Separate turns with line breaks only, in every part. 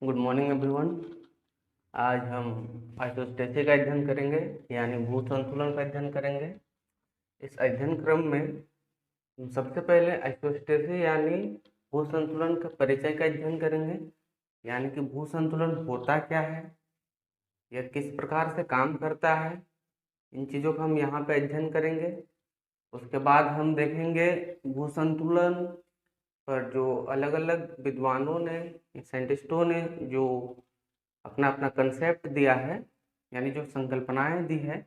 Good morning everyone. आज हम isostasy का अध्ययन करेंगे, यानी भू संतुलन का अध्ययन करेंगे। इस अध्ययन क्रम में हम सबसे पहले आइसोस्टेसी यानी भू संतुलन का परिचय का अध्ययन करेंगे, यानी कि भू संतुलन होता क्या है, यह किस प्रकार से काम करता है, इन चीज़ों का हम यहाँ पे अध्ययन करेंगे। उसके बाद हम देखेंगे भू संतुलन पर जो अलग अलग विद्वानों ने, साइंटिस्टों ने जो अपना अपना कंसेप्ट दिया है, यानी जो संकल्पनाएं दी है,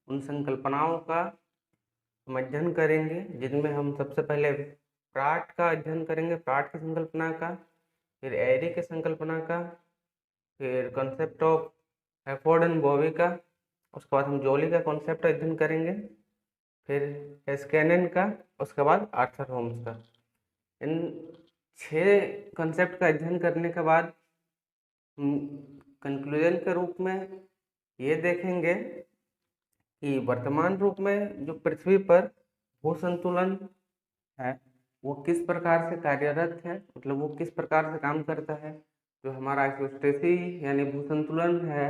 उन संकल्पनाओं का हम अध्ययन करेंगे, जिनमें हम सबसे पहले प्राट का अध्ययन करेंगे, प्राट की संकल्पना का, फिर एरी की संकल्पना का, फिर कॉन्सेप्ट ऑफ हैफोर्ड एंड बॉवी का, उसके बाद हम जोली का कॉन्सेप्ट अध्ययन करेंगे, फिर एस्केनन का, उसके बाद आर्थर होम्स का। इन 6 कॉन्सेप्ट का अध्ययन करने के बाद हम कंक्लूजन के रूप में ये देखेंगे कि वर्तमान रूप में जो पृथ्वी पर भू संतुलन है वो किस प्रकार से कार्यरत है, मतलब वो किस प्रकार से काम करता है। जो हमारा आइसोस्टेसी यानी भू संतुलन है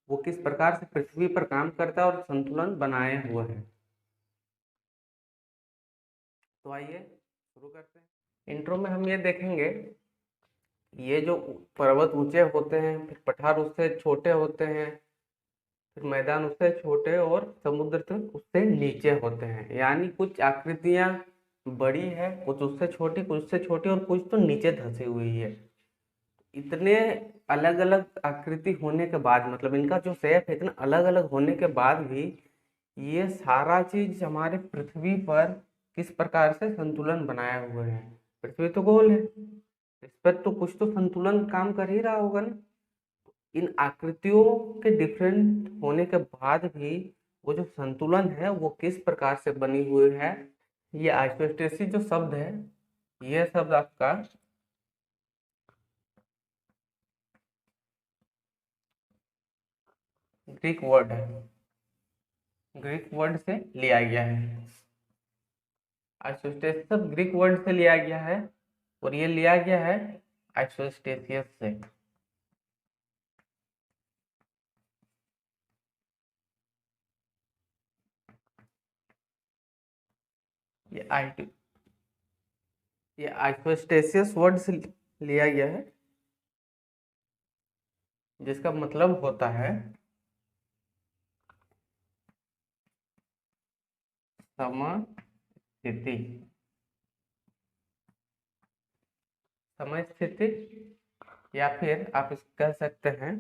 वो किस प्रकार से पृथ्वी पर काम करता है और संतुलन बनाए हुए है। तो आइए शुरू करते हैं। इंट्रो में हम ये देखेंगे, ये जो पर्वत ऊंचे होते हैं, फिर पठार उससे छोटे होते हैं, फिर मैदान उससे छोटे और समुद्र तो उससे नीचे होते हैं। यानी कुछ आकृतियां बड़ी है, कुछ उससे छोटी और कुछ तो नीचे धंसी हुई है। इतने अलग अलग आकृति होने के बाद, मतलब इनका जो शेप है इतना अलग अलग होने के बाद भी ये सारा चीज हमारे पृथ्वी पर किस प्रकार से संतुलन बनाए हुए हैं। पृथ्वी तो गोल है, इस पर तो कुछ तो संतुलन काम कर ही रहा होगा ना। इन आकृतियों के डिफरेंट होने के बाद भी वो जो संतुलन है वो किस प्रकार से बनी हुई है। ये आइसोस्टेसी जो शब्द है, यह शब्द आपका ग्रीक वर्ड है, ग्रीक वर्ड से लिया गया है। आइसोस्टेसिस शब्द ग्रीक वर्ड से लिया गया है और ये लिया गया है आइसोस्टेसियस से। ये आई ये आइसोस्टेसियस वर्ड से लिया गया है, जिसका मतलब होता है समस्थिति। समय स्थिति, या फिर आप इस कह सकते हैं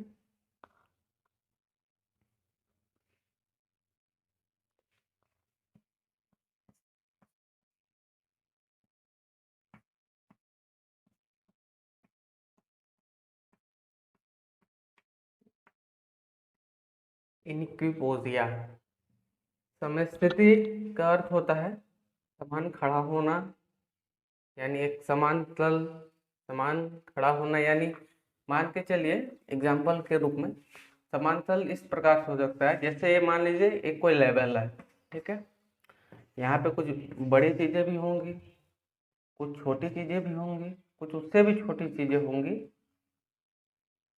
इनक्विपोजिया। समय स्थिति का अर्थ होता है समान खड़ा होना, यानी एक समान तल, समान खड़ा होना। यानी मान के चलिए एग्जाम्पल के रूप में, समान तल इस प्रकार से हो सकता है, जैसे ये मान लीजिए एक कोई लेवल है, ठीक है। यहाँ पे कुछ बड़ी चीजें भी होंगी, कुछ छोटी चीजें भी होंगी, कुछ उससे भी छोटी चीजें होंगी।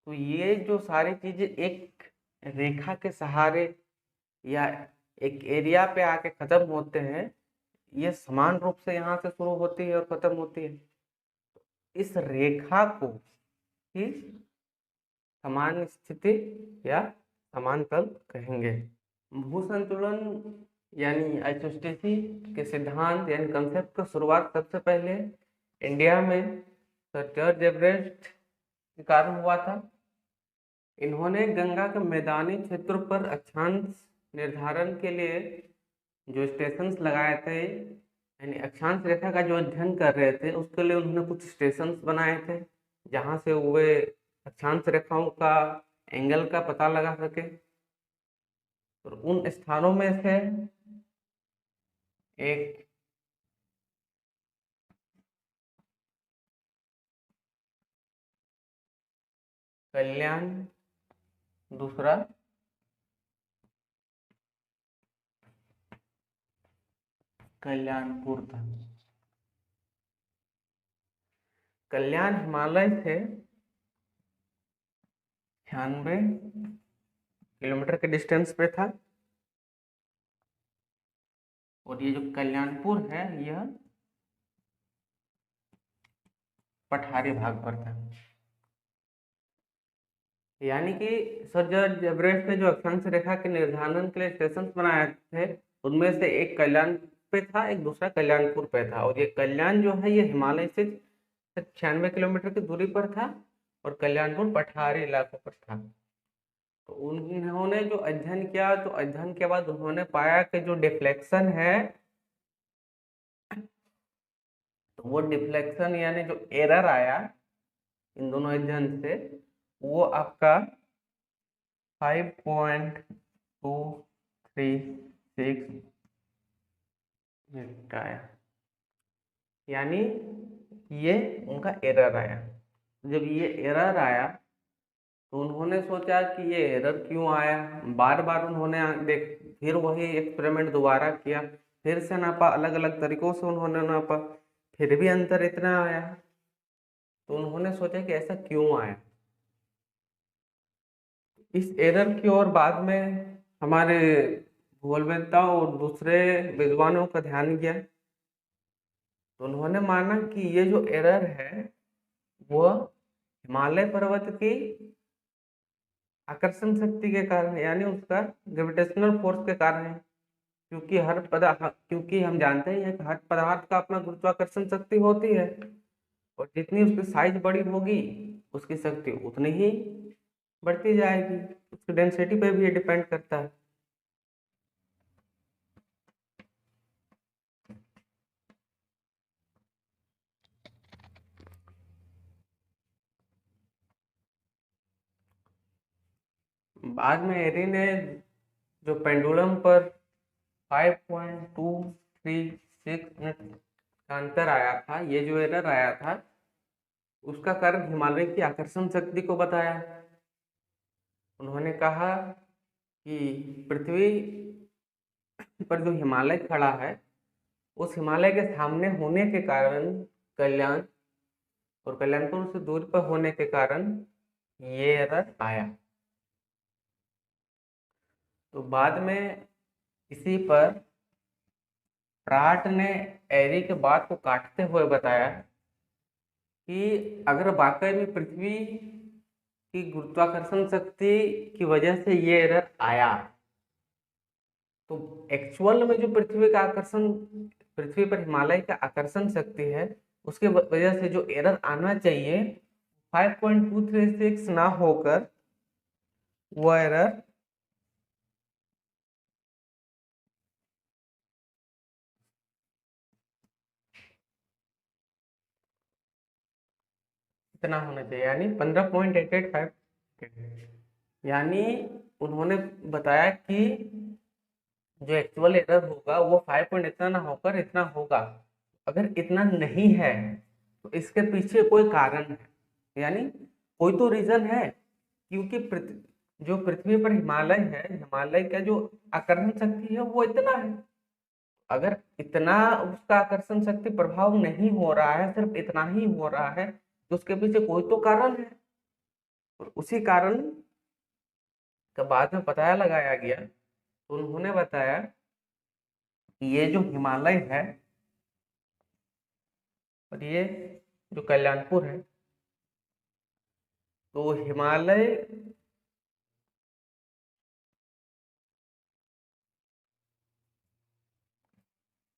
तो ये जो सारी चीजें एक रेखा के सहारे या एक एरिया पे आके खत्म होते हैं, ये समान रूप से यहाँ से शुरू होती है और खत्म होती है। इस रेखा को ही समान स्थिति या समान तल कहेंगे। भू संतुलन यानी आइसोस्टेसी के सिद्धांत यानी कंसेप्ट का शुरुआत सबसे पहले इंडिया में सर जॉर्ज एवरेस्ट के कारण हुआ था। इन्होंने गंगा के मैदानी क्षेत्रों पर अक्षांश निर्धारण के लिए जो स्टेशंस लगाए थे, यानी अक्षांश रेखा का जो अध्ययन कर रहे थे उसके लिए उन्होंने कुछ स्टेशंस बनाए थे, जहाँ से वे अक्षांश रेखाओं का एंगल का पता लगा सके। और उन स्थानों में से एक कल्याण, दूसरा कल्याणपुर था। कल्याण हिमालय से 96 किलोमीटर के डिस्टेंस पे था। और ये जो कल्याणपुर है यह पठारी भाग पर था। यानी कि सर जॉर्ज एवरेस्ट ने जो अक्षांश रेखा के निर्धारण के लिए स्टेशन बनाए थे उनमें से एक कल्याण पे था, एक दूसरा कल्याणपुर पे था। और ये कल्याण जो है ये हिमालय से 96 किलोमीटर की दूरी पर था और कल्याणपुर पठारी इलाकों पर था। तो उन्होंने जो अध्ययन किया तो अध्ययन के बाद उन्होंने पाया कि जो डिफ्लेक्शन है तो वो डिफ्लेक्शन यानी जो एरर आया इन दोनों अध्ययन से वो आपका 5.236 आया। यानी ये उनका एरर आया। जब ये एरर आया तो उन्होंने सोचा कि ये एरर क्यों आया। बार बार उन्होंने देख फिर वही एक्सपेरिमेंट दोबारा किया, फिर से नापा, अलग अलग तरीकों से उन्होंने नापा, फिर भी अंतर इतना आया। तो उन्होंने सोचा कि ऐसा क्यों आया। इस एरर की ओर बाद में हमारे भूगोलवेत्ता और दूसरे विद्वानों का ध्यान गया। तो उन्होंने माना कि ये जो एरर है वो हिमालय पर्वत की आकर्षण शक्ति के कारण है, यानी उसका ग्रेविटेशनल फोर्स के कारण है। क्योंकि हम जानते ही हैं कि हर पदार्थ का अपना गुरुत्वाकर्षण शक्ति होती है और जितनी उसकी साइज बड़ी होगी उसकी शक्ति उतनी ही बढ़ती जाएगी। उसकी डेंसिटी पे भी ये डिपेंड करता है। बाद में एरी ने जो पेंडुलम पर 5.236 मिनट का अंतर आया था, ये जो एरर आया था उसका कारण हिमालय की आकर्षण शक्ति को बताया। उन्होंने कहा कि पृथ्वी पर जो हिमालय खड़ा है उस हिमालय के सामने होने के कारण कल्याण और कल्याणपुर से दूर पर होने के कारण ये एरर आया। तो बाद में इसी पर प्राट ने एरी के बात को काटते हुए बताया कि अगर वाकई में पृथ्वी की गुरुत्वाकर्षण शक्ति की वजह से ये एरर आया तो एक्चुअल में जो पृथ्वी पर हिमालय का आकर्षण शक्ति है उसके वजह से जो एरर आना चाहिए 5.236 ना होकर वो एरर इतना होना चाहिए, यानी 15.885। यानी उन्होंने बताया कि जो एक्चुअल एरर होगा वो 5 पॉइंट इतना ना होकर इतना होगा। अगर इतना नहीं है तो इसके पीछे कोई कारण है, यानी कोई तो रीजन है। क्योंकि जो पृथ्वी पर हिमालय है, हिमालय का जो आकर्षण शक्ति है वो इतना है। अगर इतना उसका आकर्षण शक्ति प्रभाव नहीं हो रहा है, सिर्फ इतना ही हो रहा है, तो उसके पीछे कोई तो कारण है। और उसी कारण का बाद में पता लगाया गया तो उन्होंने बताया कि ये जो हिमालय है और ये जो कल्याणपुर है, तो हिमालय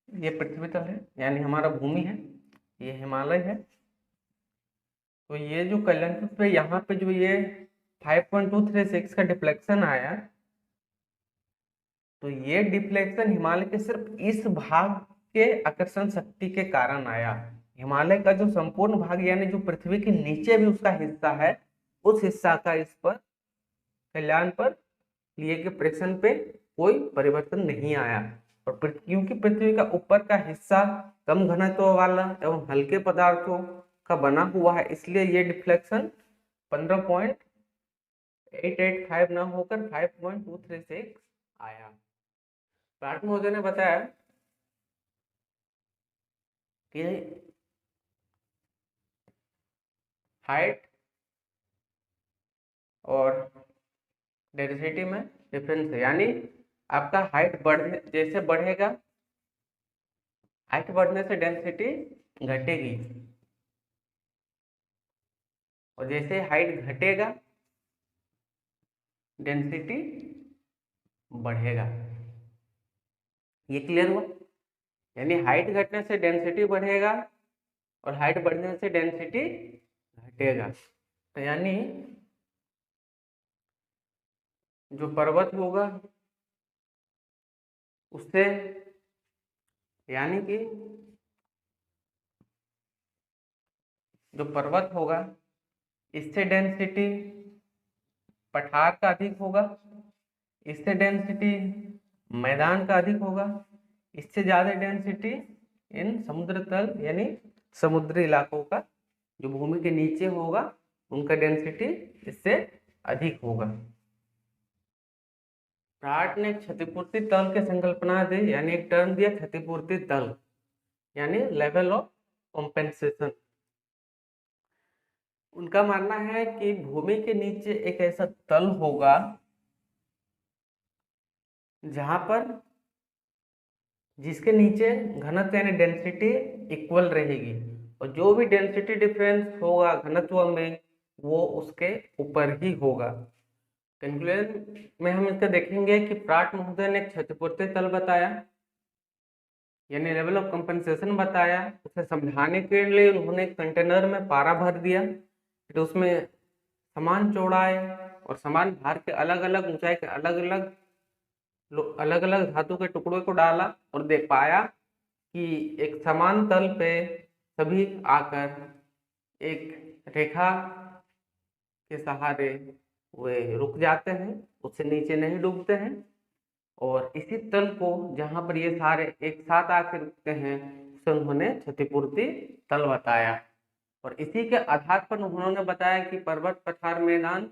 ये पृथ्वी तल है, यानी हमारा भूमि है, ये हिमालय है। तो ये जो कल्याणपुर पे यहाँ पे जो ये 5.236 का डिफ्लेक्शन आया, तो ये डिफ्लेक्शन हिमालय के सिर्फ इस भाग के आकर्षण शक्ति के कारण आया। हिमालय का जो संपूर्ण भाग यानी जो पृथ्वी के नीचे भी उसका हिस्सा है, उस हिस्सा का इस पर कल्याण पर लिए के प्रेक्षण पे कोई परिवर्तन नहीं आया। और क्योंकि पृथ्वी का ऊपर का हिस्सा कम घनत्व वाला एवं हल्के पदार्थों का बना हुआ है, इसलिए ये डिफ्लेक्शन 15.885 ना होकर 5.236 आया। प्राट महोदय ने बताया कि हाइट और डेंसिटी में डिफरेंस है, यानी आपका हाइट जैसे बढ़ेगा, हाइट बढ़ने से डेंसिटी घटेगी, और जैसे हाइट घटेगा डेंसिटी बढ़ेगा। ये क्लियर हुआ? यानी हाइट घटने से डेंसिटी बढ़ेगा और हाइट बढ़ने से डेंसिटी घटेगा। तो यानी जो पर्वत होगा उससे, यानी कि जो पर्वत होगा इससे डेंसिटी पठार का अधिक होगा, इससे डेंसिटी मैदान का अधिक होगा, इससे ज़्यादा डेंसिटी इन समुद्र तल यानी समुद्री इलाकों का, जो भूमि के नीचे होगा उनका डेंसिटी इससे अधिक होगा। प्राट ने क्षतिपूर्ति तल की संकल्पना दी, यानी एक टर्म दिया क्षतिपूर्ति तल, यानी लेवल ऑफ कॉम्पेंसेशन। उनका मानना है कि भूमि के नीचे एक ऐसा तल होगा जहां पर जिसके नीचे घनत्व यानी डेंसिटी इक्वल रहेगी, और जो भी डेंसिटी डिफरेंस होगा घनत्व में वो उसके ऊपर ही होगा। कंक्लूजन में हम इसका देखेंगे कि प्राट महोदय ने क्षतिपूर्ति तल बताया, यानी लेवल ऑफ कंपनसेशन बताया। उसे समझाने के लिए उन्होंने कंटेनर में पारा भर दिया, फिर उसमें समान चौड़ाई और समान भार के अलग अलग ऊंचाई के अलग अलग धातु के टुकड़ों को डाला और देख पाया कि एक समान तल पे सभी आकर एक रेखा के सहारे वे रुक जाते हैं, उससे नीचे नहीं डूबते हैं। और इसी तल को जहां पर ये सारे एक साथ आकर रुकते हैं उसे उन्होंने क्षतिपूर्ति तल बताया। और इसी के आधार पर उन्होंने बताया कि पर्वत पठार मैदान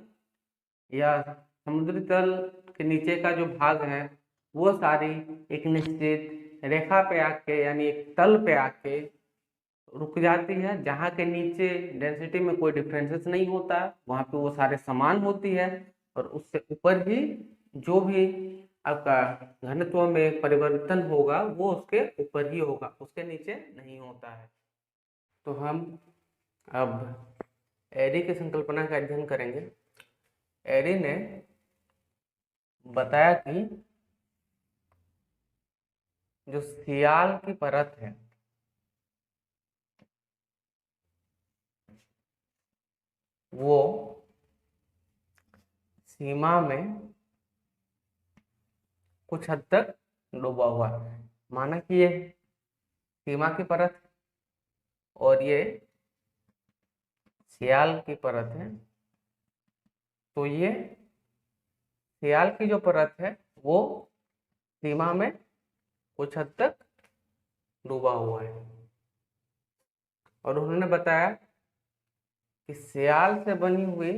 या समुद्री तल के नीचे का जो भाग है वो सारी एक निश्चित रेखा पे आके यानी एक तल पे आके रुक जाती है, जहाँ के नीचे डेंसिटी में कोई डिफरेंसेस नहीं होता, वहाँ पे वो सारे समान होती है, और उससे ऊपर ही जो भी आपका घनत्व में परिवर्तन होगा वो उसके ऊपर ही होगा, उसके नीचे नहीं होता है। तो हम अब एरी की संकल्पना का अध्ययन करेंगे। एरी ने बताया कि जो सियाल की परत है वो सीमा में कुछ हद तक डूबा हुआ है। माना कि ये सीमा की परत और ये सियाल की परत है, तो ये सियाल की जो परत है वो सीमा में कुछ हद तक डूबा हुआ है। और उन्होंने बताया कि सियाल से बनी हुई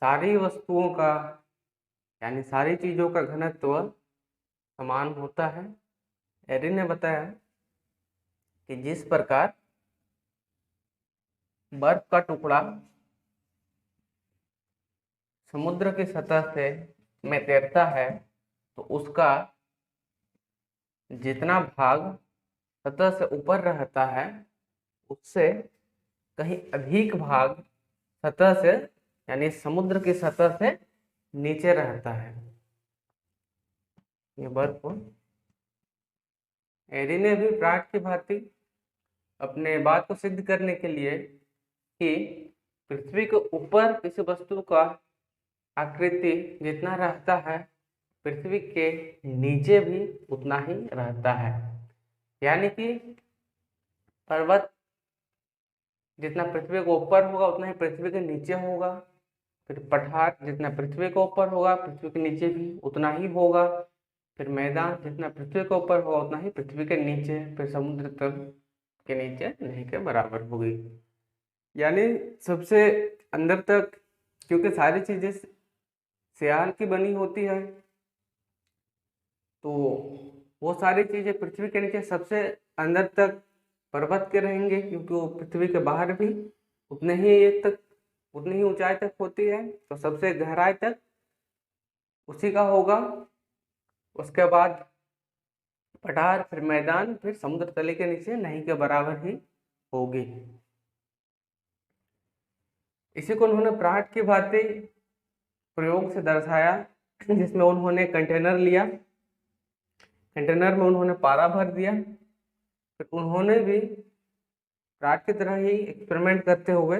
सारी वस्तुओं का यानी सारी चीजों का घनत्व समान होता है। एरी ने बताया कि जिस प्रकार बर्फ का टुकड़ा समुद्र की सतह से में तैरता है तो उसका जितना भाग सतह से ऊपर रहता है उससे कहीं अधिक भाग सतह से यानी समुद्र की सतह से नीचे रहता है। ये बर्फ एरी ने भी प्राट की भांति अपने बात को सिद्ध करने के लिए कि पृथ्वी के ऊपर किसी वस्तु का आकृति जितना रहता है पृथ्वी के नीचे भी उतना ही रहता है, यानी कि पर्वत जितना पृथ्वी के ऊपर होगा उतना ही पृथ्वी के नीचे होगा, फिर पठार जितना पृथ्वी के ऊपर होगा पृथ्वी के नीचे भी उतना ही होगा, फिर मैदान जितना पृथ्वी के ऊपर होगा उतना ही पृथ्वी के नीचे, फिर समुद्र तल के नीचे नहीं के बराबर होगी। यानी सबसे अंदर तक, क्योंकि सारी चीजें सियाल की बनी होती है तो वो सारी चीजें पृथ्वी के नीचे सबसे अंदर तक पर्वत के रहेंगे, क्योंकि वो पृथ्वी के बाहर भी उतने ही एक तक उतनी ही ऊंचाई तक होती है, तो सबसे गहराई तक उसी का होगा। उसके बाद पठार, फिर मैदान, फिर समुद्र तले के नीचे नहीं के बराबर ही होगी। इसी को उन्होंने प्राट की भांति प्रयोग से दर्शाया, जिसमें उन्होंने कंटेनर लिया, कंटेनर में उन्होंने पारा भर दिया, फिर उन्होंने भी प्राट की तरह ही एक्सपेरिमेंट करते हुए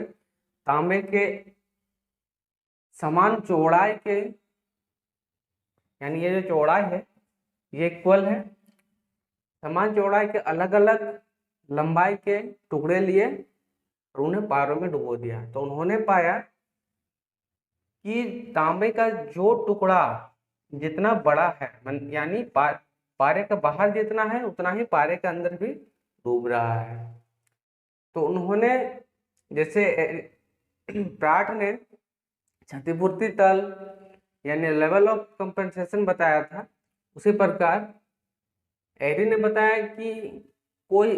तांबे के समान चौड़ाई के, यानी ये जो चौड़ाई है ये इक्वल है, समान चौड़ाई के अलग अलग लंबाई के टुकड़े लिए और उन्हें पारों में डुबो दिया। तो उन्होंने पाया कि तांबे का जो टुकड़ा जितना बड़ा है, यानी पारे का बाहर जितना है उतना ही पारे के अंदर भी डूब रहा है। तो उन्होंने जैसे प्राट ने क्षतिपूर्ति तल यानी लेवल ऑफ कंपनसेशन बताया था, उसी प्रकार एरी ने बताया कि कोई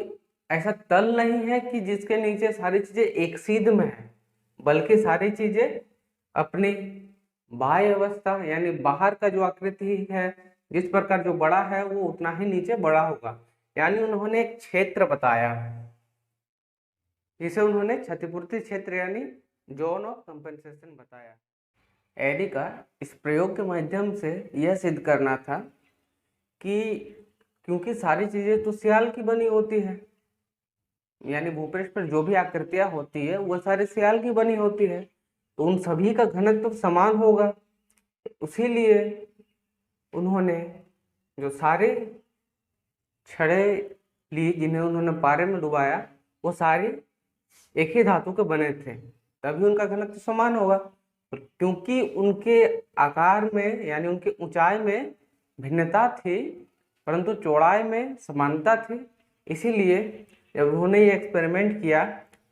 ऐसा तल नहीं है कि जिसके नीचे सारी चीजें एक सीध में है, बल्कि सारी चीजें अपनी बाह्य अवस्था यानी बाहर का जो आकृति है, जिस प्रकार जो बड़ा है वो उतना ही नीचे बड़ा होगा। यानी उन्होंने एक क्षेत्र बताया, जिसे उन्होंने क्षतिपूर्ति क्षेत्र यानी जोन ऑफ कंपनसेशन बताया। एडी का इस प्रयोग के माध्यम से यह सिद्ध करना था कि क्योंकि सारी चीजें तो सियाल की बनी होती है, यानी भूपृष्ठ पर जो भी आकृतियां होती है वो सारी सियाल की बनी होती है, तो उन सभी का घनत्व तो समान होगा। उसीलिए उन्होंने जो सारे छड़े ली जिन्हें उन्होंने पारे में डुबाया, वो सारी एक ही धातु के बने थे, तभी उनका घनत्व समान होगा। क्योंकि उनके आकार में यानी उनकी ऊंचाई में भिन्नता थी परंतु चौड़ाई में समानता थी, इसीलिए जब उन्होंने ये एक्सपेरिमेंट किया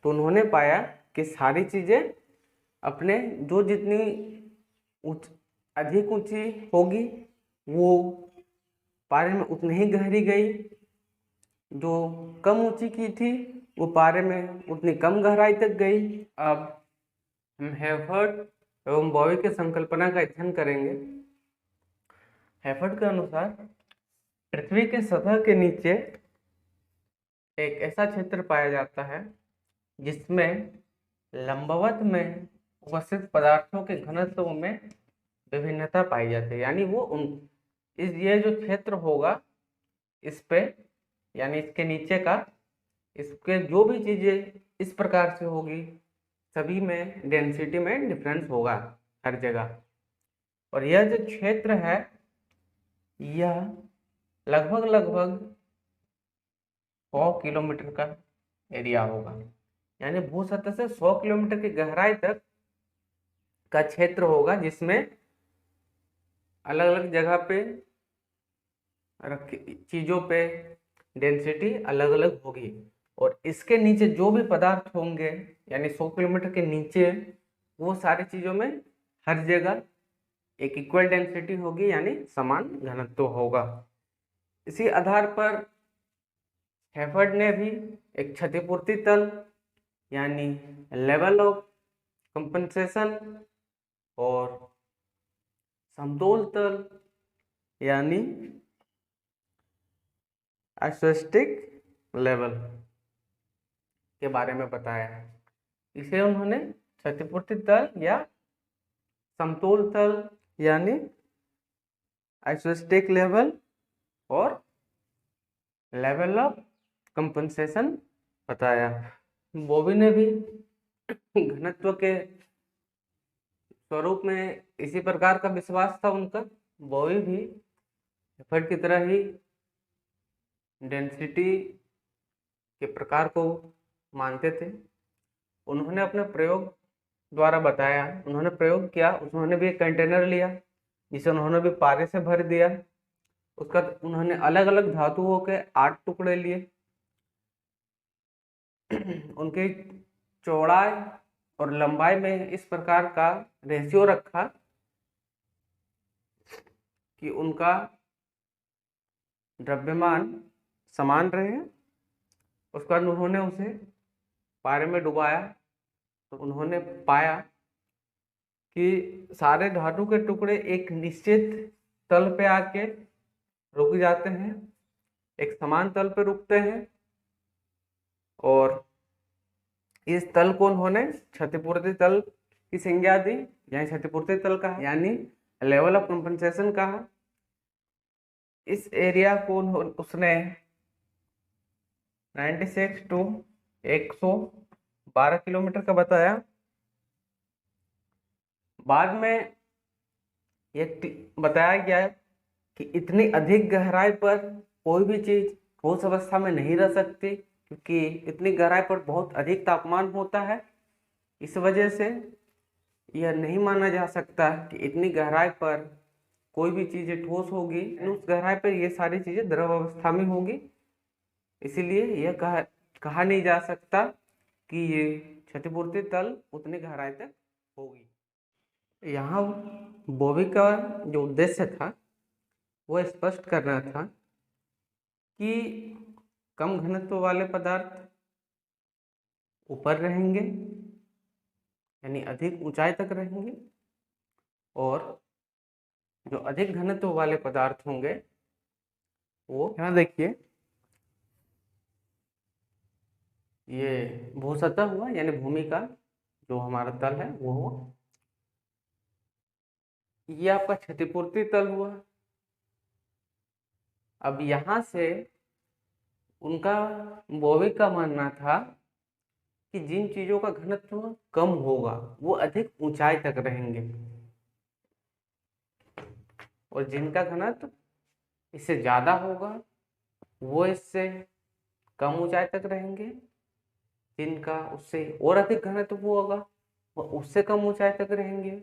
तो उन्होंने पाया कि सारी चीजें अपने जो जितनी अधिक ऊंची होगी वो पारे में उतनी ही गहरी गई, जो कम ऊंची की थी वो पारे में उतनी कम गहराई तक गई। अब हम हेफर्ड एवं बॉवी के संकल्पना का अध्ययन करेंगे। हेफर्ड के अनुसार पृथ्वी के सतह के नीचे एक ऐसा क्षेत्र पाया जाता है जिसमें लंबवत में उपस्थित पदार्थों के घनत्व में विभिन्नता पाई जाती है। यानी वो ये जो क्षेत्र होगा इस पे यानी इसके नीचे का, इसके जो भी चीजें इस प्रकार से होगी सभी में डेंसिटी में डिफरेंस होगा हर जगह। और यह जो क्षेत्र है यह लगभग 100 किलोमीटर का एरिया होगा, यानी भू सतह से 100 किलोमीटर की गहराई तक का क्षेत्र होगा, जिसमें अलग अलग जगह पे चीजों पे डेंसिटी अलग अलग होगी। और इसके नीचे जो भी पदार्थ होंगे यानी 100 किलोमीटर के नीचे, वो सारी चीजों में हर जगह एक इक्वल डेंसिटी होगी यानी समान घनत्व होगा। इसी आधार पर हेफर्ड ने भी एक क्षतिपूर्ति तल यानी लेवल ऑफ कंपनसेशन और समतोल तल यानी आइसोस्टेटिक लेवल के बारे में बताया है। इसे उन्होंने क्षतिपूर्ति तल या समतोल तल यानी आइसोस्टेटिक लेवल और लेवल ऑफ कंपनसेशन बताया। बॉवी ने भी घनत्व के स्वरूप में इसी प्रकार का विश्वास था उनका। बॉवी भी हेफर्ड की तरह ही डेंसिटी के प्रकार को मानते थे। उन्होंने अपने प्रयोग द्वारा बताया, उन्होंने प्रयोग किया, उन्होंने भी एक कंटेनर लिया जिसे उन्होंने भी पारे से भर दिया। उसका उन्होंने अलग अलग धातुओं के 8 टुकड़े लिए, उनकी चौड़ाई और लंबाई में इस प्रकार का रेशियो रखा कि उनका द्रव्यमान समान रहे। उसके बाद उन्होंने उसे पारे में डुबाया तो उन्होंने पाया कि सारे धातु के टुकड़े एक निश्चित तल पे आके रुक जाते हैं, एक समान तल पे रुकते हैं, और इस तल को उन्होंने क्षतिपूर्ति तल की संज्ञा दी, यानी क्षतिपूर्ति तल कहा, यानी लेवल ऑफ कंपनसेशन कहा। इस एरिया को उसने 96 टू 112 किलोमीटर का बताया। बाद में ये बताया गया कि इतनी अधिक गहराई पर कोई भी चीज ठोस अवस्था में नहीं रह सकती, क्योंकि इतनी गहराई पर बहुत अधिक तापमान होता है। इस वजह से यह नहीं माना जा सकता कि इतनी गहराई पर कोई भी चीजें ठोस होगी, उस गहराई पर ये सारी चीजें द्रव अवस्था में होगी। इसीलिए यह कहा नहीं जा सकता कि ये क्षतिपूर्ति तल उतनी गहराई तक होगी। यहाँ बोवी का जो उद्देश्य था वो स्पष्ट करना था कि कम घनत्व वाले पदार्थ ऊपर रहेंगे, यानी अधिक ऊंचाई तक रहेंगे, और जो अधिक घनत्व वाले पदार्थ होंगे वो, यहाँ देखिए ये भूसतह हुआ, यानी भूमि का जो हमारा तल है वो हुआ, ये आपका क्षतिपूर्ति तल हुआ। अब यहाँ से उनका, बोवी का मानना था कि जिन चीजों का घनत्व कम होगा वो अधिक ऊंचाई तक रहेंगे, और जिनका घनत्व इससे ज्यादा होगा वो इससे कम ऊंचाई तक रहेंगे, जिनका उससे और अधिक घनत्व होगा वो उससे कम ऊंचाई तक रहेंगे,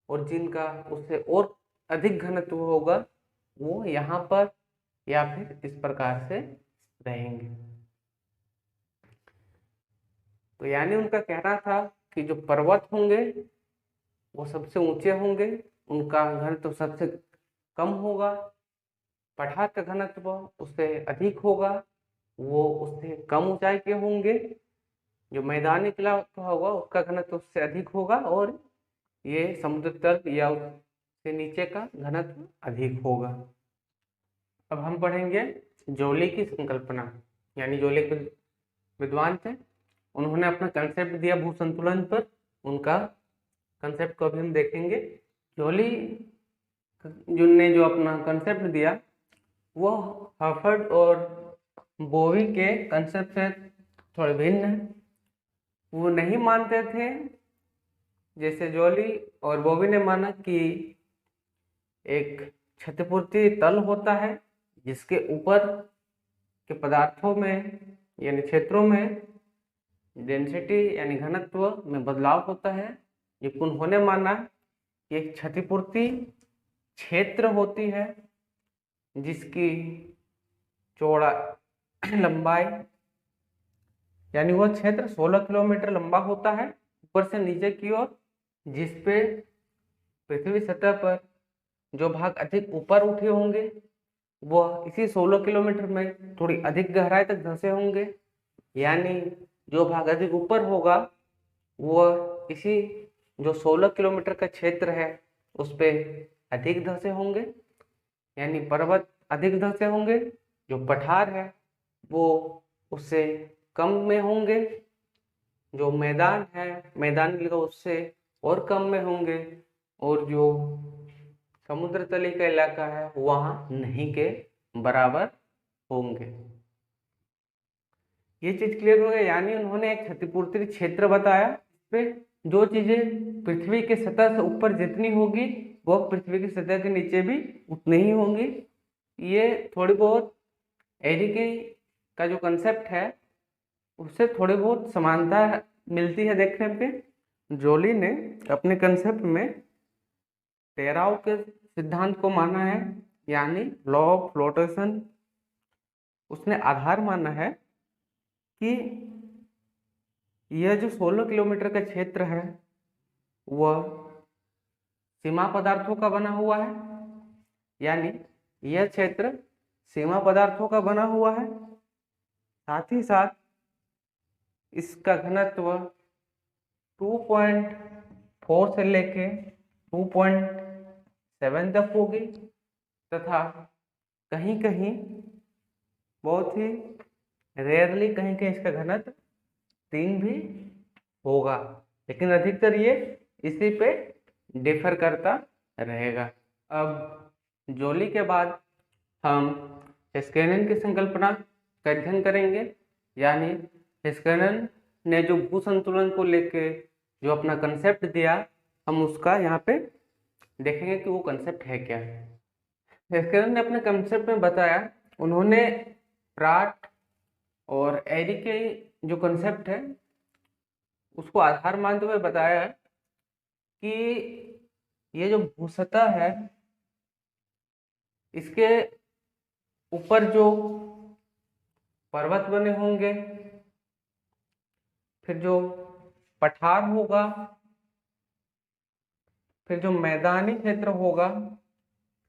और जिनका उससे और अधिक घनत्व होगा वो यहाँ पर या फिर इस प्रकार से रहेंगे। तो यानी उनका कहना था कि जो पर्वत होंगे वो सबसे ऊंचे होंगे, उनका घनत्व सबसे कम होगा, पठार का घनत्व उससे अधिक होगा, वो उससे कम ऊंचाई के होंगे, जो मैदानी इलाका होगा उसका घनत्व उससे अधिक होगा, और ये समुद्र तल या उससे नीचे का घनत्व अधिक होगा। अब हम पढ़ेंगे जोली की संकल्पना, यानी जोली के विद्वान थे, उन्होंने अपना कंसेप्ट दिया भू संतुलन पर, उनका कंसेप्ट को अभी हम देखेंगे। जोली ने जो अपना कंसेप्ट दिया वो हर्फर्ड और बोवी के कंसेप्ट से थोड़े भिन्न है। वो नहीं मानते थे, जैसे जोली और बोवी ने माना, कि एक क्षतिपूर्ति तल होता है जिसके ऊपर के पदार्थों में यानी क्षेत्रों में डेंसिटी यानी घनत्व में बदलाव होता है। ये उन्होंने माना कि एक क्षतिपूर्ति क्षेत्र होती है जिसकी चौड़ा लंबाई, यानी वह क्षेत्र 16 किलोमीटर लंबा होता है ऊपर से नीचे की ओर, जिस पे पृथ्वी सतह पर जो भाग अधिक ऊपर उठे होंगे वह इसी 16 किलोमीटर में थोड़ी अधिक गहराई तक धंसे होंगे, यानी जो भाग अधिक ऊपर होगा वह इसी जो 16 किलोमीटर का क्षेत्र है उस पे अधिक धंसे होंगे, यानी पर्वत अधिक धंसे होंगे, जो पठार है वो उससे कम में होंगे, जो मैदान है मैदान उससे और कम में होंगे, और जो समुद्र तली का इलाका है वहाँ नहीं के बराबर होंगे। ये चीज क्लियर हो गया, यानी उन्होंने एक क्षतिपूर्ति क्षेत्र बताया, पे जो चीजें पृथ्वी के सतह से ऊपर जितनी होगी वो पृथ्वी की सतह के नीचे भी उतनी ही होंगी। ये थोड़ी बहुत एरिकी का जो कंसेप्ट है उससे थोड़ी बहुत समानता मिलती है देखने पे। जोली ने अपने कंसेप्ट में टेराउ के सिद्धांत को माना है, यानी लॉ ऑफ फ्लोटेशन। उसने आधार माना है कि यह जो 16 किलोमीटर का क्षेत्र है वह सीमा पदार्थों का बना हुआ है, यानी यह क्षेत्र सीमा पदार्थों का बना हुआ है, साथ ही साथ इसका घनत्व 2.4 4 से लेके 2.7 तक होगी, तथा कहीं कहीं बहुत ही रेयरली कहीं कहीं इसका घनत्व 3 भी होगा, लेकिन अधिकतर ये इसी पे डिफर करता रहेगा। अब जॉली के बाद हम हेस्केनन की संकल्पना का अध्ययन करेंगे, यानी हेस्केनन ने जो भू संतुलन को लेके जो अपना कंसेप्ट दिया, हम उसका यहाँ पे देखेंगे कि वो कंसेप्ट है क्या। हेस्केनन ने अपने कंसेप्ट में बताया, उन्होंने प्राट और एरी के जो कंसेप्ट है उसको आधार मानते हुए बताया कि ये जो भूसतह है इसके ऊपर जो पर्वत बने होंगे, फिर जो पठार होगा, फिर जो मैदानी क्षेत्र होगा,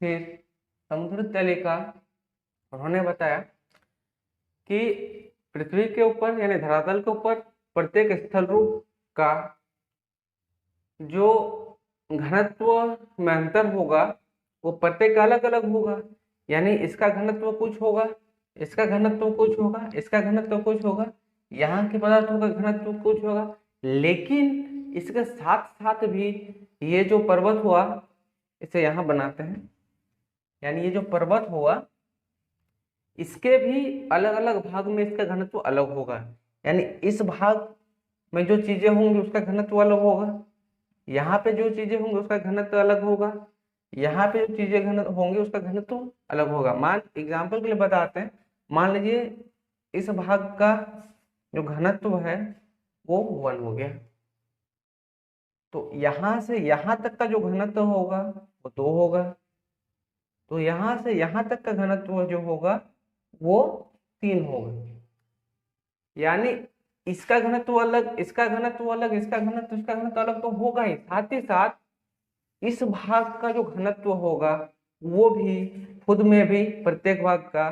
फिर समुद्र तलिका, उन्होंने बताया कि पृथ्वी के ऊपर यानी धरातल के ऊपर प्रत्येक स्थल रूप का जो घनत्व में अंतर होगा वो प्रत्येक अलग अलग होगा, यानी इसका घनत्व कुछ होगा, इसका घनत्व कुछ होगा, इसका घनत्व कुछ होगा, यहाँ के पदार्थों का घनत्व कुछ होगा, लेकिन इसके साथ साथ भी ये जो पर्वत हुआ इसे यहाँ बनाते हैं, यानी ये जो पर्वत हुआ इसके भी अलग अलग भाग में इसका घनत्व अलग होगा, यानी इस भाग में जो चीजें होंगी उसका घनत्व अलग होगा, यहाँ पे जो चीजें होंगी उसका घनत्व अलग होगा, यहाँ पे जो चीजें होंगी उसका घनत्व अलग होगा। मान एग्जाम्पल के लिए बताते हैं, मान लीजिए इस भाग का जो घनत्व है वो 1 हो गया, तो यहाँ से यहाँ तक का जो घनत्व होगा वो 2 होगा, तो यहाँ से यहाँ तक का घनत्व जो होगा वो 3 होगा, यानी इसका घनत्व अलग, इसका घनत्व अलग, इसका घनत्व, इसका घनत्व अलग तो होगा ही, साथ ही साथ इस भाग का जो घनत्व होगा वो भी खुद में भी प्रत्येक भाग का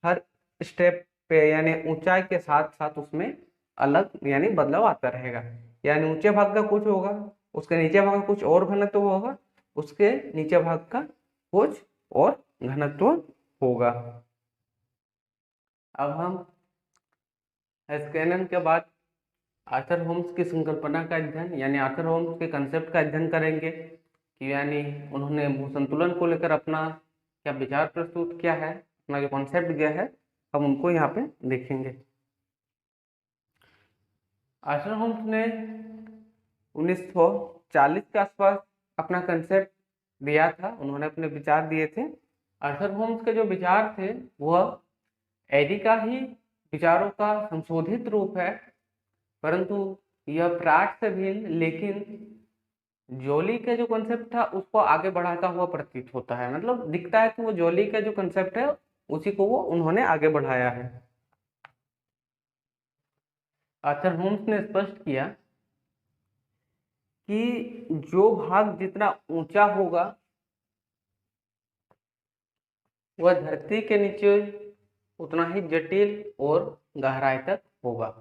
हर स्टेप पे यानी ऊंचाई के साथ साथ उसमें अलग यानी बदलाव आता रहेगा, यानी ऊंचे भाग का कुछ होगा, उसके नीचे भाग का कुछ और घनत्व होगा, उसके नीचे भाग का कुछ और घनत्व होगा। अब हम हेस्केनन के बाद आर्थर होम्स की संकल्पना का अध्ययन यानी आर्थर होम्स के कंसेप्ट का अध्ययन करेंगे कि यानी उन्होंने भूसंतुलन को लेकर अपना क्या विचार प्रस्तुत किया है, अपना जो कॉन्सेप्ट दिया है, हम उनको यहाँ पे देखेंगे। आर्थर होम्स ने 1940 के आसपास अपना कंसेप्ट दिया था, उन्होंने अपने विचार दिए थे। आर्थर होम्स के जो विचार थे वह एडी का ही विचारों का संशोधित रूप है, परंतु यह प्राट से भी, लेकिन जॉली के जो कंसेप्ट था उसको आगे बढ़ाता हुआ प्रतीत होता है, मतलब दिखता है कि वो जॉली का जो कंसेप्ट है उसी को वो उन्होंने आगे बढ़ाया है। आर्थर होम्स ने स्पष्ट किया कि जो भाग जितना ऊंचा होगा वह धरती के नीचे उतना ही जटिल और गहराई तक होगा,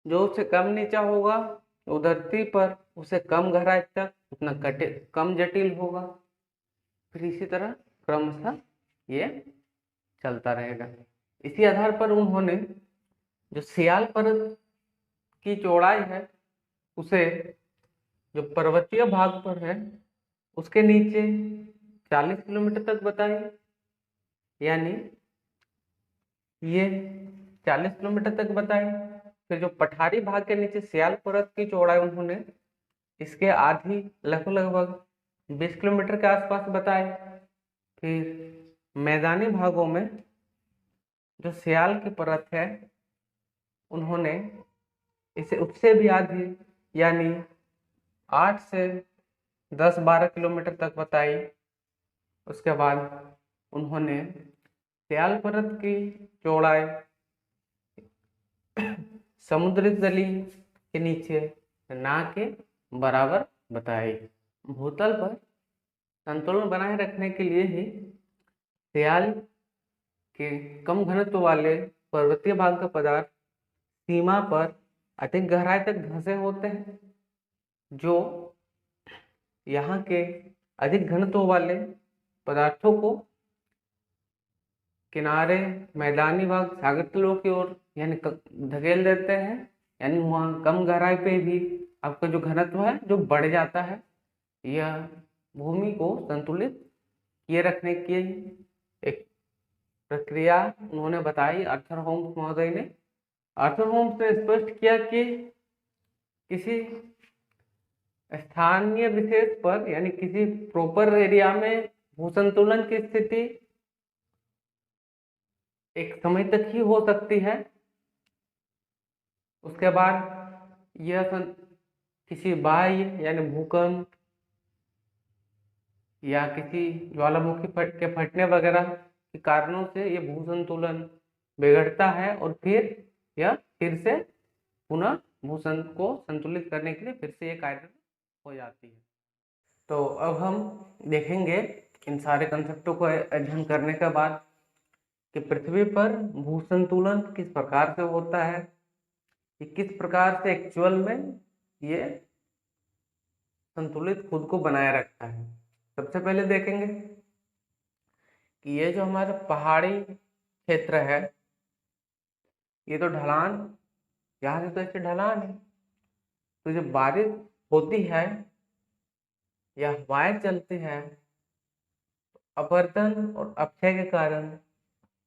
जो उससे कम नीचा होगा वो धरती पर उसे कम गहराई तक उतना कम जटिल होगा, फिर इसी तरह क्रमशः ये चलता रहेगा। इसी आधार पर उन्होंने जो सियाल पर्वत की चौड़ाई है उसे जो पर्वतीय भाग पर है उसके नीचे 40 किलोमीटर तक बताई, यानी ये 40 किलोमीटर तक बताई। फिर जो पठारी भाग के नीचे सियाल पर्वत की चौड़ाई उन्होंने इसके आधी लगभग 20 किलोमीटर के आसपास बताए। फिर मैदानी भागों में जो सियाल की परत है उन्होंने इसे उससे भी आधी यानी 8 से 10-12 किलोमीटर तक बताई। उसके बाद उन्होंने सियाल परत की चौड़ाई समुद्री तली के नीचे ना के बराबर बताई। भूतल पर संतुलन बनाए रखने के लिए ही सियाल के कम घनत्व वाले पर्वतीय भाग का पदार्थ सीमा पर अधिक गहराई तक धंसे होते हैं, जो यहाँ के अधिक घनत्व वाले पदार्थों को किनारे, मैदानी भाग, सागर तलों की ओर यानी धकेल देते हैं। यानी वहाँ कम गहराई पे भी आपका जो घनत्व है जो बढ़ जाता है। यह भूमि को संतुलित किए रखने की एक प्रक्रिया उन्होंने बताई आर्थर होम्स महोदय ने। आर्थर होम्स ने स्पष्ट किया कि किसी स्थानीय विशेष पर यानी किसी प्रॉपर एरिया में भूसंतुलन की स्थिति एक समय तक ही हो सकती है। उसके बाद यह किसी बाह्य यानी भूकंप या किसी ज्वालामुखी के फटने वगैरह के कारणों से ये भूसंतुलन बिगड़ता है और फिर यह फिर से पुनः भूषण को संतुलित करने के लिए फिर से ये कार्य हो जाती है। तो अब हम देखेंगे इन सारे कंसेप्टों को अध्ययन करने के बाद कि पृथ्वी पर भूसंतुलन किस प्रकार से होता है, कि किस प्रकार से एक्चुअल में ये संतुलित खुद को बनाए रखता है। सबसे पहले देखेंगे कि ये जो हमारा पहाड़ी क्षेत्र है, ये तो ढलान, यहाँ से तो ऐसे ढलान है, तो जब बारिश होती है या हवाएं चलती है, अपवर्तन और अपक्षय के कारण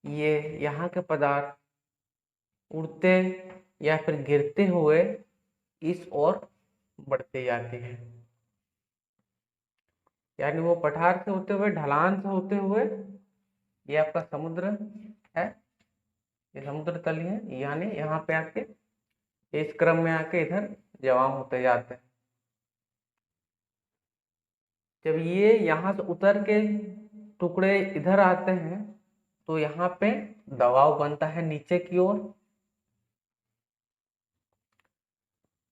ये यहाँ के पदार्थ उड़ते या फिर गिरते हुए इस ओर बढ़ते जाते हैं। यानी वो पठार से होते हुए, ढलान से होते हुए, ये आपका समुद्र है, ये समुद्र तल है, यानी यहाँ पे आके इस क्रम में आके इधर जमा होते जाते हैं। जब ये यहाँ से उतर के टुकड़े इधर आते हैं तो यहाँ पे दबाव बनता है नीचे की ओर।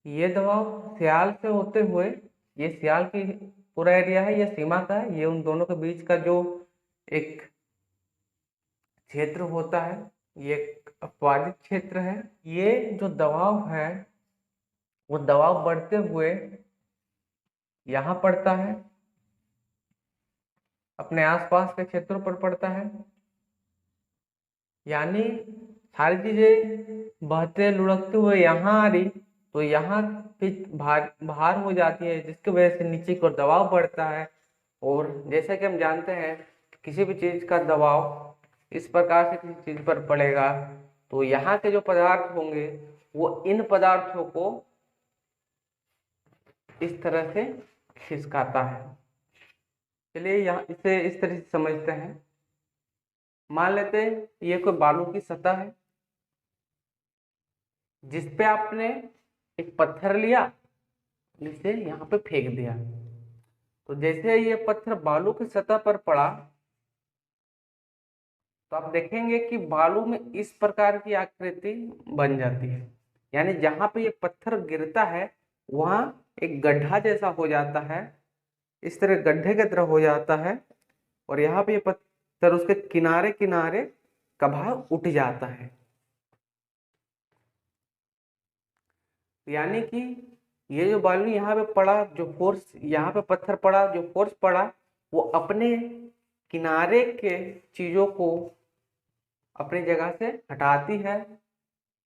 ये दबाव सियाल से होते हुए, ये सियाल की पूरा एरिया है, ये सीमा का है, ये उन दोनों के बीच का जो एक क्षेत्र होता है, ये एक अपवादित क्षेत्र है। ये जो दबाव है वो दबाव बढ़ते हुए यहाँ पड़ता है, अपने आसपास के क्षेत्रों पर पड़ता है। यानी सारी चीजें बहते लुढ़कते हुए यहाँ आ रही, तो यहाँ पे भार हो जाती है, जिसकी वजह से नीचे की ओर दबाव बढ़ता है। और जैसा कि हम जानते हैं किसी भी चीज का दबाव इस प्रकार से किसी चीज पर पड़ेगा तो यहाँ के जो पदार्थ होंगे वो इन पदार्थों को इस तरह से खिसकाता है। चलिए यहाँ इसे इस तरह से समझते हैं। मान लेते हैं ये कोई बालू की सतह है जिसपे आपने एक पत्थर लिया, इसे यहाँ पे फेंक दिया। तो जैसे ये पत्थर बालू की सतह पर पड़ा तो आप देखेंगे कि बालू में इस प्रकार की आकृति बन जाती है। यानी जहां पे ये पत्थर गिरता है वहां एक गड्ढा जैसा हो जाता है, इस तरह गड्ढे की तरह हो जाता है, और यहाँ पे ये पत्थर उसके किनारे किनारे कभा उठ जाता है। यानी कि ये जो बालू यहाँ पे पड़ा, जो फोर्स यहाँ पे पत्थर पड़ा, जो फोर्स पड़ा वो अपने किनारे के चीजों को अपनी जगह से हटाती है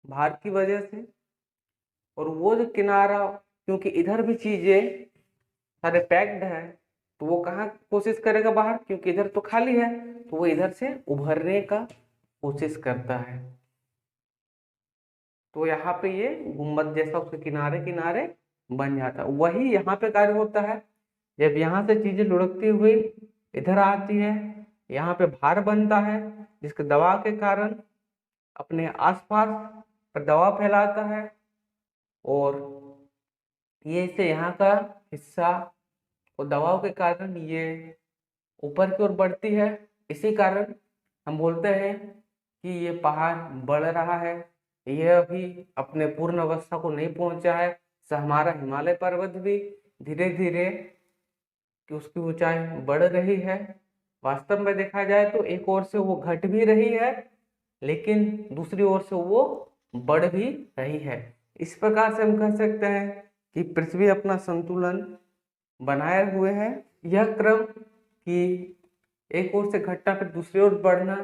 भार की वजह से। और वो जो किनारा, क्योंकि इधर भी चीजें सारे पैक्ड है, तो वो कहाँ कोशिश करेगा बाहर, क्योंकि इधर तो खाली है, तो वो इधर से उभरने का कोशिश करता है। तो यहाँ पे ये गुम्बद जैसा उसके किनारे किनारे बन जाता है। वही यहाँ पे कार्य होता है। जब यहाँ से चीजें लुढ़कती हुई इधर आती है, यहाँ पे भार बनता है, जिसके दबाव के कारण अपने आसपास पर दबाव फैलाता है, और ये से यहाँ का हिस्सा और दबाव के कारण ये ऊपर की ओर बढ़ती है। इसी कारण हम बोलते हैं कि ये पहाड़ बढ़ रहा है, यह अभी अपने पूर्ण अवस्था को नहीं पहुंचा है। हमारा हिमालय पर्वत भी धीरे धीरे कि उसकी ऊंचाई बढ़ रही है। वास्तव में देखा जाए तो एक ओर से वो घट भी रही है, लेकिन दूसरी ओर से वो बढ़ भी रही है। इस प्रकार से हम कह सकते हैं कि पृथ्वी अपना संतुलन बनाए हुए है। यह क्रम कि एक ओर से घटना फिर दूसरी ओर बढ़ना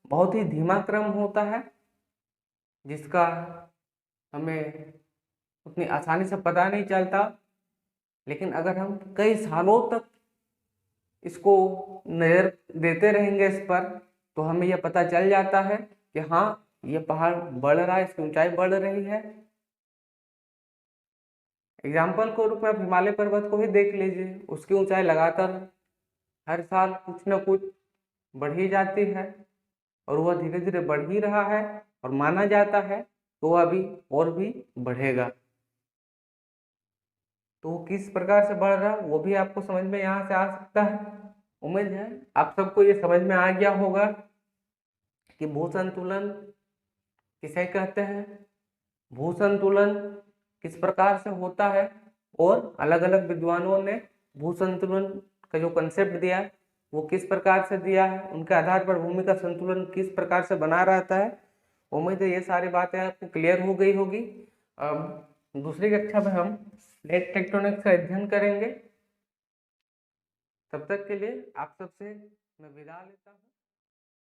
बहुत ही धीमा क्रम होता है, जिसका हमें उतनी आसानी से पता नहीं चलता। लेकिन अगर हम कई सालों तक इसको नज़र देते रहेंगे इस पर, तो हमें यह पता चल जाता है कि हाँ, ये पहाड़ बढ़ रहा है, इसकी ऊंचाई बढ़ रही है। एग्जाम्पल के रूप में आप हिमालय पर्वत को ही देख लीजिए, उसकी ऊंचाई लगातार हर साल कुछ न कुछ बढ़ ही जाती है, और वह धीरे धीरे बढ़ ही रहा है, और माना जाता है तो वह अभी और भी बढ़ेगा। तो वो किस प्रकार से बढ़ रहा है वो भी आपको समझ में यहाँ से आ सकता है। उम्मीद है आप सबको ये समझ में आ गया होगा कि भू संतुलन किसे कहते हैं, भू संतुलन किस प्रकार से होता है, और अलग अलग विद्वानों ने भू संतुलन का जो कंसेप्ट दिया है वो किस प्रकार से दिया है, उनके आधार पर भूमि का संतुलन किस प्रकार से बना रहता है। उम्मीद है ये सारी बातें आपको क्लियर हो गई होगी। अब दूसरी कक्षा में हम प्लेट टेक्टोनिक्स का अध्ययन करेंगे। तब तक के लिए आप सबसे मैं विदा लेता हूँ।